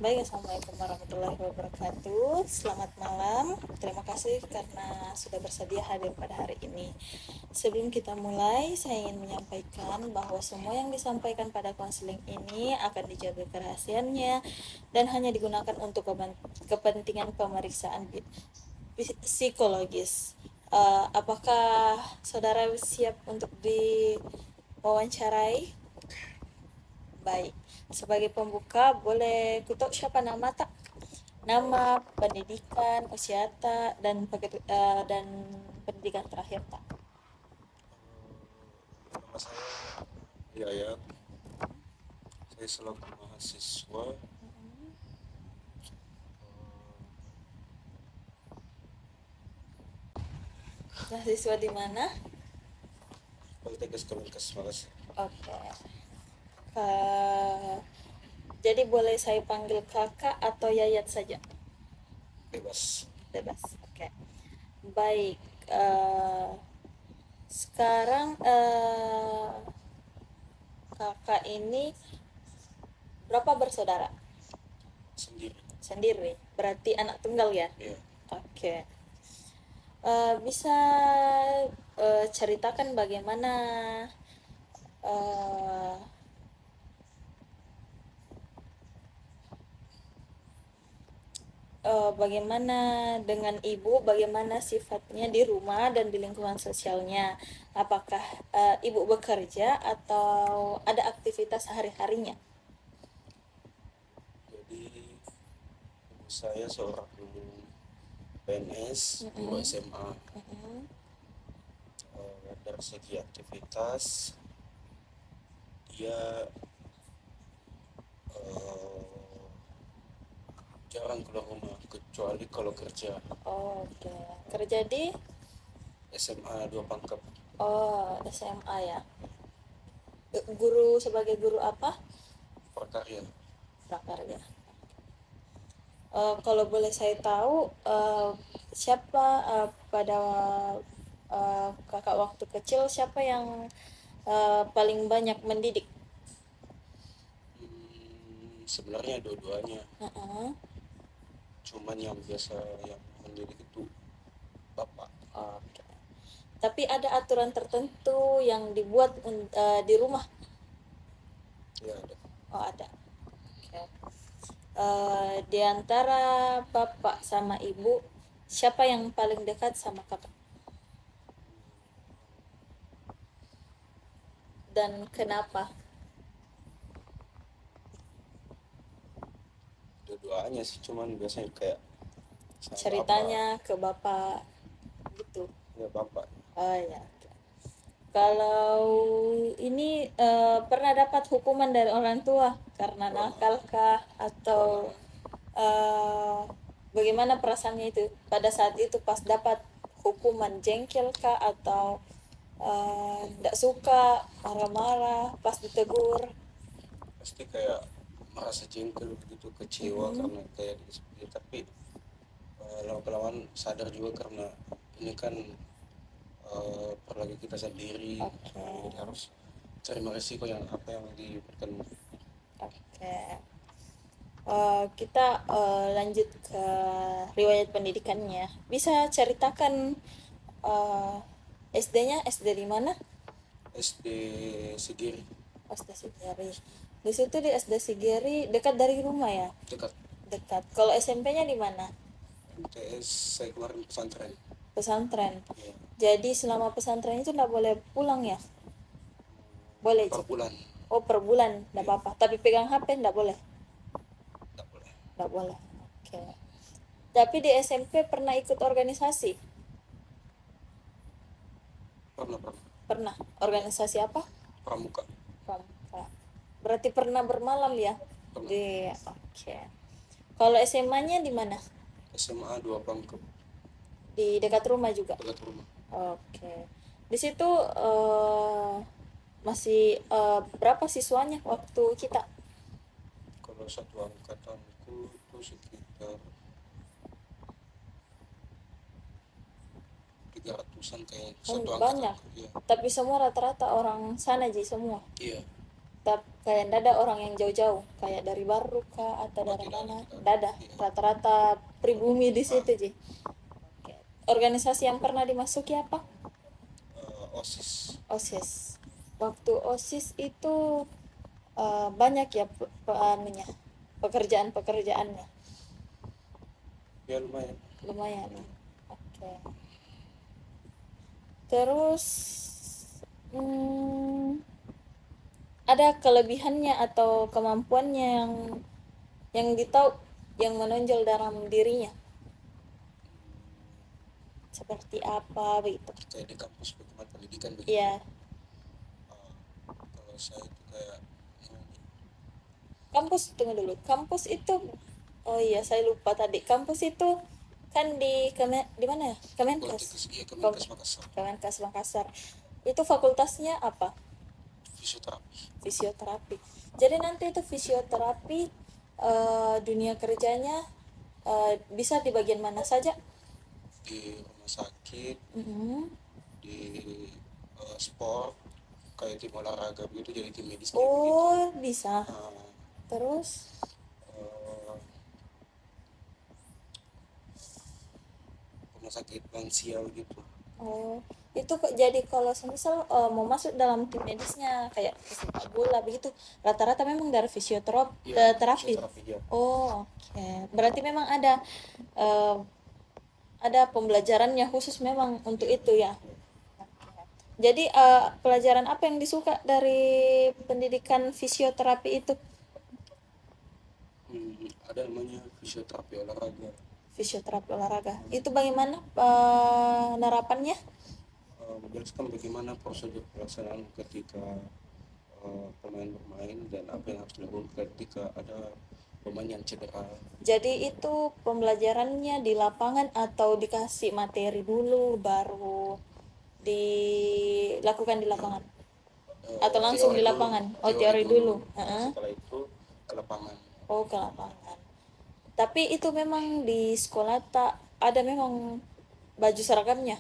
Baik, Assalamualaikum warahmatullahi wabarakatuh. Selamat malam. Terima kasih karena sudah bersedia hadir pada hari ini. Sebelum kita mulai, saya ingin menyampaikan bahwa semua yang disampaikan pada konseling ini akan dijaga kerahasiaannya dan hanya digunakan untuk kepentingan pemeriksaan psikologis. Apakah saudara siap untuk diwawancarai? Baik, sebagai pembuka boleh kutuk siapa nama tak? Nama, pendidikan, usia tak, dan pendidikan terakhir tak? Nama saya Yayat. Saya selaku mahasiswa Mahasiswa di mana? Politeknik Kemenkes Makasih. Oke. Jadi boleh saya panggil kakak atau Yayat saja? Bebas. Bebas. Oke. Baik. Sekarang kakak ini berapa bersaudara? Sendiri. Sendiri. Berarti anak tunggal ya? Iya. Oke. Bisa ceritakan bagaimana uh, bagaimana dengan ibu, bagaimana sifatnya di rumah dan di lingkungan sosialnya? Apakah ibu bekerja atau ada aktivitas hari-harinya? Jadi ibu saya seorang PNS, guru SMA. Dari segi aktivitas dia jarang keluar rumah kecuali kalau kerja. Oke. Kerja di SMA 2 Pangkep. SMA ya. Guru sebagai guru apa? Prakarya. Prakarya. Kalau boleh saya tahu siapa pada kakak waktu kecil siapa yang paling banyak mendidik? Sebenarnya dua-duanya, Uh-uh. cuman yang biasa yang mendidik itu bapak. Oke. Tapi ada aturan tertentu yang dibuat di rumah? Ya ada. Oh, ada. Oke. Di antara bapak sama ibu, siapa yang paling dekat sama kakak? Dan kenapa? Dua-duanya sih, cuman biasanya kayak sama Ceritanya ke bapak gitu. bapak. Ya bapak. Oh ya. Kalau ini pernah dapat hukuman dari orang tua karena nakal kah atau bagaimana perasaannya itu pada saat itu pas dapat hukuman, jengkel kah atau tidak suka, marah-marah pas ditegur? Pasti kayak merasa jengkel gitu, kecewa karena kayak seperti, tapi lama-kelamaan sadar juga karena ini kan perlagi kita sendiri. Jadi harus terima resiko yang apa yang diberikan. Oke. Kita lanjut ke riwayat pendidikannya. Bisa ceritakan SD-nya, SD di mana? SD Sigiri. SD Sigiri. Di situ di SD Sigiri dekat dari rumah ya? Dekat. Dekat. Kalau SMP-nya di mana? MTS saya kemarin pesantren. Pesantren. Ya. Jadi selama pesantren itu nggak boleh pulang ya? Boleh Per Ji? bulan. Oh, per bulan nggak apa-apa. Tapi pegang HP nggak boleh? Tidak boleh. Nggak boleh. Oke. Tapi di SMP pernah ikut organisasi? Pernah. Pernah. Organisasi apa? Pramuka. Pramuka. Berarti pernah bermalam ya? Pernah. Oke. Kalau SMA-nya di mana? SMA 2 Pangkep. Di dekat rumah juga? Dekat rumah. Oke. Di situ masih berapa siswanya waktu kita? Kalau satu angkatanku itu sekitar 300-an kayak satu Banyak. angkatan. Iya. Tapi semua rata-rata orang sana Ji semua. Iya. Kayak ndak ada orang yang jauh-jauh, kayak dari baru kah atau Oh, dari tidak ada, mana? tidak ada. Ndak ada. Iya. Rata-rata pribumi di Ah, situ, Ji. Oke. Organisasi yang pernah dimasuki apa? OSIS. OSIS. Waktu OSIS itu banyak ya anunya, pekerjaan-pekerjaannya. Ya lumayan. Lumayan. Oke. Terus hmm, ada kelebihannya atau kemampuannya yang ditahu, yang menonjol dalam dirinya. Seperti apa begitu? Kayak di kampus bagaimana pendidikan begitu. Ya, Ah, kalau saya itu kayak ini, kampus tunggu dulu. Kampus itu, oh iya saya lupa tadi. Kampus itu kan di mana ya? Kemenkes. Poltekkes, iya Kom- Kemenkes Makassar. Kemenkes Makassar. Itu fakultasnya apa? Fisioterapi Fisioterapi. Jadi nanti itu fisioterapi, dunia kerjanya bisa di bagian mana saja? di rumah sakit, Mhm. di sport, kayak tim olahraga begitu, jadi tim medisnya begitu. Oh, bisa. Ah, Terus, eh, rumah sakit lansia begitu. oh, itu kok jadi kalau semisal mau masuk dalam tim medisnya kayak sepak bola begitu, rata-rata memang dari Iya, terapi. fisioterapi ya. Oh, oke. Berarti memang eh, ada pembelajarannya khusus memang untuk itu ya. Jadi pelajaran apa yang disuka dari pendidikan fisioterapi itu? Ada namanya fisioterapi olahraga. Fisioterapi olahraga. Itu bagaimana penerapannya? Menjelaskan bagaimana prosedur pelaksanaan ketika pemain bermain dan apa yang harus dilakukan ketika ada pemain yang cedera. Jadi itu pembelajarannya di lapangan atau dikasih materi dulu baru dilakukan di lapangan? Atau langsung Teori di dulu, lapangan? Oh, teori dulu. Nah, Heeh. setelah itu ke lapangan. Oh, ke lapangan. Tapi itu memang di sekolah tak ada memang baju seragamnya?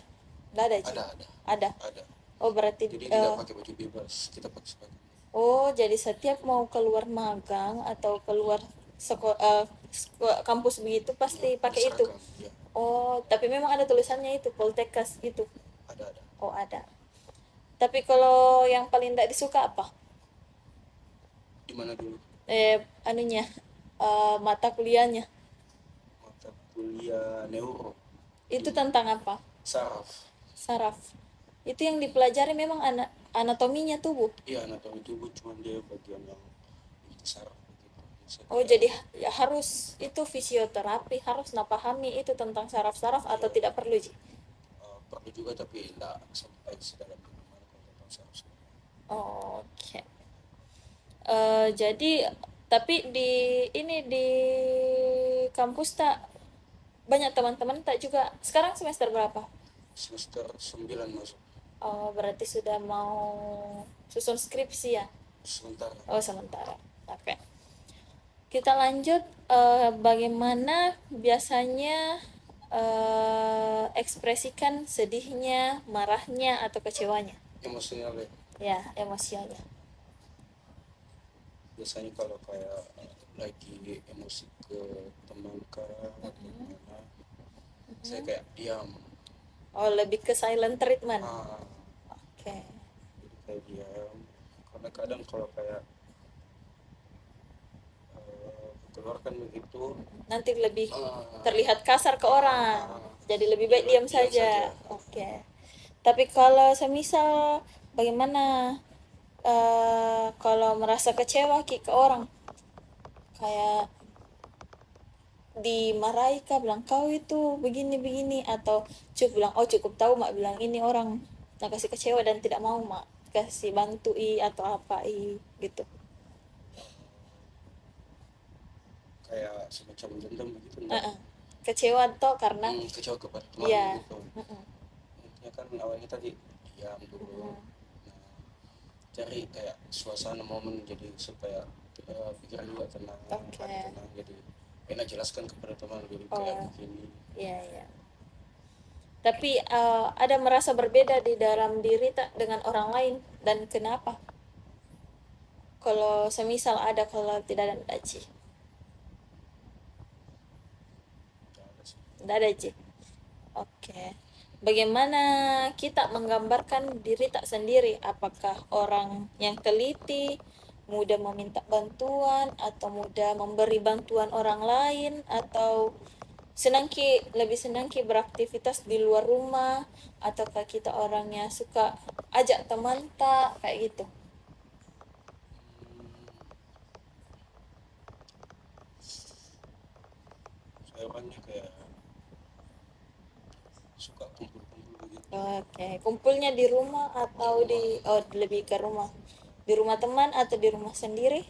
Nggak ada, Ci? Ada Ada. ada Oh, berarti jadi tidak pakai baju bebas, kita pakai seragam. oh, jadi setiap mau keluar magang atau keluar kampus begitu pasti pakai itu. Seragam ya. Oh, tapi memang ada tulisannya itu Poltekkes gitu. Ada Oh, ada. Tapi kalau yang paling tidak disuka apa? di mana dulu Anunya, mata kuliahnya. mata kuliah neuro Itu di tentang apa? saraf. Saraf. Itu yang dipelajari memang anatominya tubuh. Iya, anatomi tubuh, cuman dia bagian yang di saraf begitu. Oh, jadi ya harus itu fisioterapi harus pahami itu tentang saraf-saraf atau tidak perlu, Ji? Perlu juga tapi tidak sampai sedalam bagaimana kalau tentang saraf. Oke. Jadi tapi di kampus tak banyak teman-teman tak juga sekarang semester berapa? Semester 9 masuk Oh, berarti sudah mau susun skripsi ya? sementara. Oh, sementara. Oke. Kita lanjut, bagaimana biasanya ekspresikan sedihnya, marahnya atau kecewanya? Emosinya Ya, emosinya. biasanya kalau kayak lagi emosi ke teman kah atau gimana, saya kayak diam. Oh, lebih ke silent treatment. ah Oke. jadi kayak diam, karena kadang kalau kayak keluarkan begitu Nanti lebih ah, terlihat kasar ke orang. Jadi lebih baik diam diam saja. Oke. Tapi kalau semisal bagaimana kalau merasa kecewa ke orang, kayak dimarahi kah, bilang kau itu begini begini, atau cukup bilang oh cukup tahu mak bilang ini orang nak kasih kecewa dan tidak mau mak kasih bantu atau apa gitu. kayak semacam dendam begitu enggak. Heeh. Kecewa tuh karena Kecewa kepada teman ya. gitu. Intinya kan awalnya tadi diam dulu. Nah, cari kayak suasana momen jadi supaya pikiran juga tenang, Oke. hati tenang, jadi enak jelaskan kepada teman jadi Oh. kayak begini. Iya, iya. Tapi ada merasa berbeda di dalam diri tak dengan orang lain, dan kenapa? Kalau semisal ada, kalau tidak ada Ci. Nggak ada sih. Tidak ada Ci. Oke. Bagaimana kita menggambarkan diri tak sendiri? Apakah orang yang teliti, mudah meminta bantuan, atau mudah memberi bantuan orang lain, atau lebih senang beraktivitas di luar rumah, ataukah kita orangnya suka ajak teman tak kayak gitu? Saya orangnya kayak suka kumpul-kumpul begitu. Oke, kumpulnya di rumah atau di lebih ke rumah? Di rumah teman atau di rumah sendiri?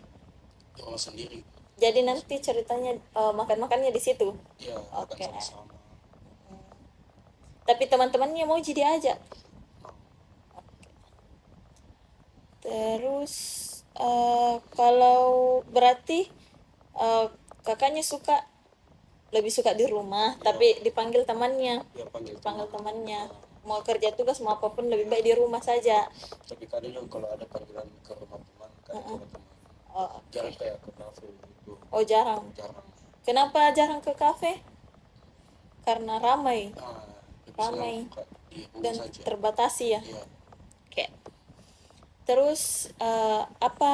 Di rumah sendiri. Jadi nanti ceritanya makan-makannya di situ. Ya makan Oke. sama-sama. Tapi teman-temannya mau jadi aja. Mau. Terus kalau berarti eh, kakaknya lebih suka di rumah, Ya, tapi dipanggil temannya, ya panggil dipanggil teman. temannya. Mau kerja tugas mau apapun lebih baik di rumah saja. Tapi kadang juga kalau ada panggilan ke rumah teman, kadang ke rumah teman. Oh, Jarang oke. kayak ke kafe gitu. Oh, jarang. Jarang. Kenapa jarang ke kafe? Karena ramai, Nah, lebih senang ramai buka di rumah dan saja. terbatasi ya. Iya. Oke. Terus apa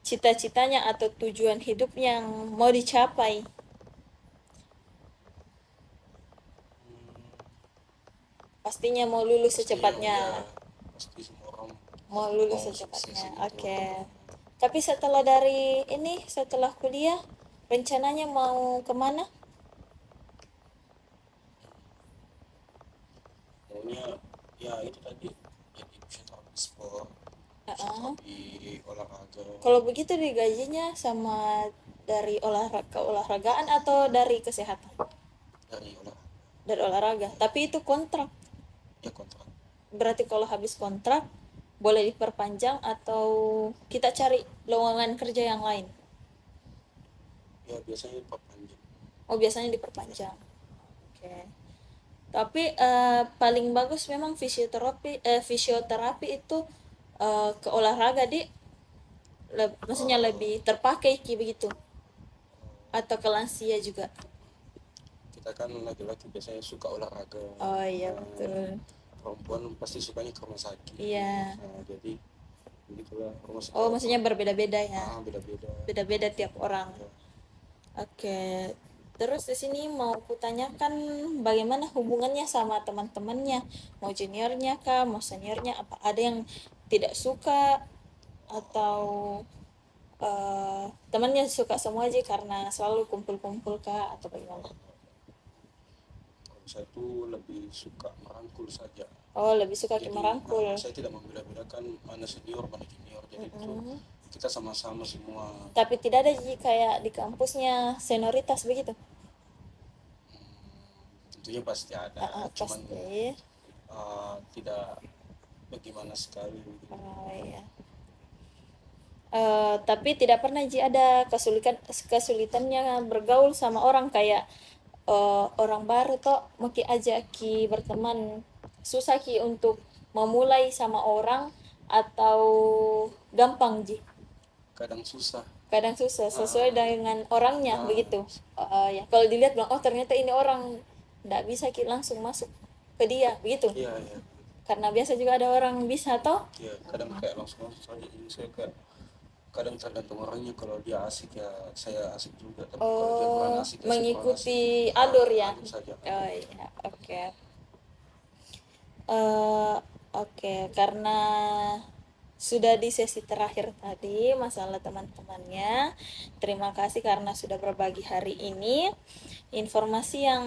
cita-citanya atau tujuan hidup yang mau dicapai? Pastinya mau lulus secepatnya. Ya, pasti semua orang Mau lulus mau secepatnya. sukses gitu. Oke. Tapi setelah kuliah, rencananya mau kemana? Maunya ya itu tadi jadi fisioterapi sport, Heeh. fisioterapi olahraga. Kalau begitu digajinya sama dari keolahragaan atau dari kesehatan? Dari olahraga. Dari olahraga. Tapi itu kontrak. Ya kontrak. Berarti kalau habis kontrak boleh diperpanjang atau kita cari lowongan kerja yang lain? Ya biasanya perpanjang. Oh, biasanya diperpanjang. Oke. Tapi paling bagus memang fisioterapi itu ke olahraga maksudnya lebih terpakai begitu, atau ke lansia juga. Kita kan laki-laki biasanya suka olahraga. Oh iya, Nah, betul. perempuan pasti sukanya ke rumah sakit. Iya. Nah, jadi begitulah rumah sakit. Oh, maksudnya berbeda-beda ya. Beda-beda. Beda-beda tiap orang. Ya. Oke. Terus di sini mau kutanyakan bagaimana hubungannya sama teman-temannya, mau juniornya kah, mau seniornya, apa ada yang tidak suka atau temannya suka semua aja karena selalu kumpul-kumpul kah atau bagaimana? Kalau saya tuh lebih suka merangkul saja. Oh, lebih suka Jadi merangkul. saya tidak membeda-bedakan mana senior mana junior. Jadi itu kita sama-sama semua. Tapi tidak ada kayak di kampusnya senioritas begitu. Tentunya pasti ada. Cuman Pasti. tidak bagaimana sekali. Oh iya. Tapi tidak pernah ada kesulitannya bergaul sama orang kayak orang baru toh mau ajak berteman, susah untuk memulai sama orang atau gampang Kadang susah. Sesuai dengan orangnya begitu. Ya kalau dilihat bilang oh ternyata ini orang tidak bisa langsung masuk ke dia begitu. Iya, iya. Karena biasa juga ada orang bisa toh. Iya, kadang kayak langsung saja. Jadi saya kayak kadang tergantung orangnya. Kalau dia asik ya saya asik juga. Tapi kalau dia kurang asik ya saya kurang Mengikuti asik. alur ya. Alur saja. Oh iya, oke. Oke, karena sudah di sesi terakhir tadi masalah teman-temannya. Terima kasih karena sudah berbagi hari ini. Informasi yang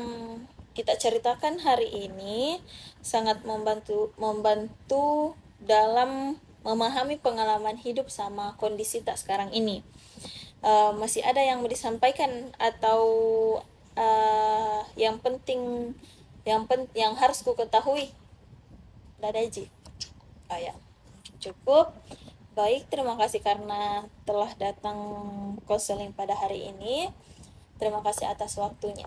kita ceritakan hari ini sangat membantu dalam memahami pengalaman hidup sama kondisi tak sekarang ini. Masih ada yang mau disampaikan atau yang penting yang harus ku ketahui? Dadaji. Oh ya, cukup. Baik, terima kasih karena telah datang konseling pada hari ini. Terima kasih atas waktunya.